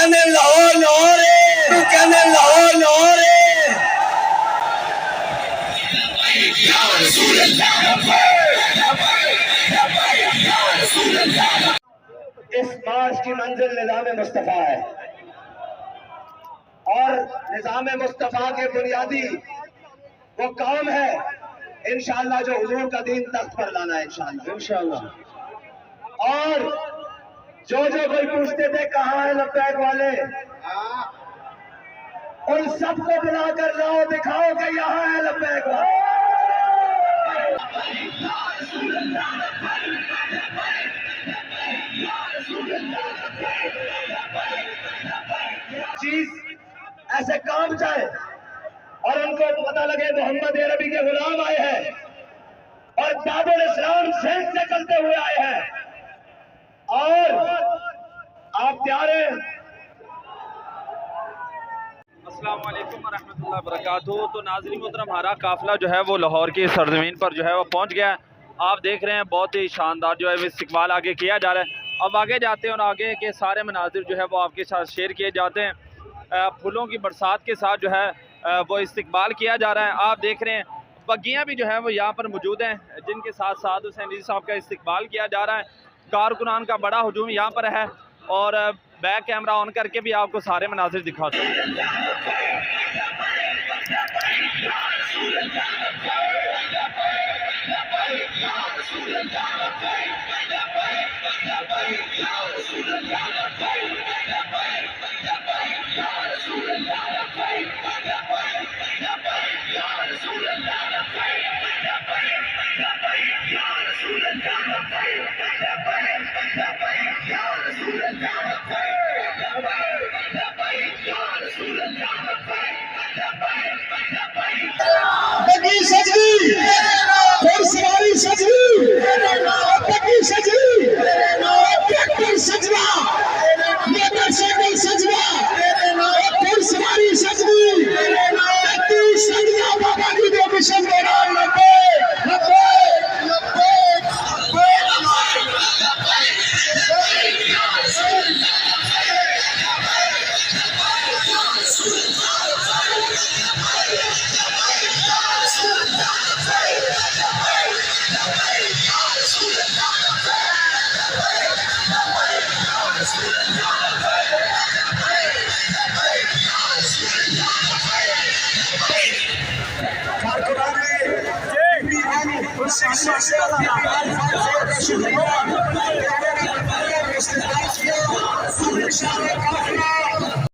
कहने लाहौर लाहौर है, कहने लाहौर लाहौर है। इस मार्च की मंजिल निज़ाम मुस्तफ़ा है और निज़ाम मुस्तफ़ा के बुनियादी वो काम है इंशाअल्लाह जो हुजूर का दीन तख्त पर लाना है इंशाअल्लाह। और जो कोई पूछते थे कहाँ है लब्बैक वाले, उन सबको बुलाकर लाओ, दिखाओ कि यहाँ है लब्बैक वाले। चीज ऐसे काम जाए और उनको पता लगे मोहम्मद अरबी के गुलाम आए हैं और दादुल इस्लाम सिंध से चलते हुए आए हैं और आप तैयार हैं। अस्सलाम वालेकुम रहमतुल्लाहि व बरकातहू। तो नाज़रीन मोहतरम, हमारा काफ़िला जो है वो लाहौर की सरजमीन पर जो है वो पहुंच गया है। आप देख रहे हैं बहुत ही शानदार जो है वो इस्तकबाल आगे किया जा रहा है। अब आगे जाते हैं और आगे के सारे मनाजिर जो है वो आपके साथ शेयर किए जाते हैं। फूलों की बरसात के साथ जो है वो इस्तकबाल किया जा रहा है। आप देख रहे हैं बग्गियाँ भी जो है वो यहाँ पर मौजूद हैं, जिनके साथ साद हुसैन रिज़वी साहब का इस्तकबाल किया जा रहा है। कारकुनान का बड़ा हुजूम यहाँ पर है और बैक कैमरा ऑन करके भी आपको सारे मनाजिर दिखाते हैं। बग्गी सजगी, घोड़सवारी सजगी, बग्गी सजगी, ट्रैक्टर सजवा, मोटरसाइकिल सजवा, घोड़सवारी सजगी, बग्गी सजवा। बाबा जी के मिशन दौरान लब्बे लब्बे लब्बे शुक्रिया।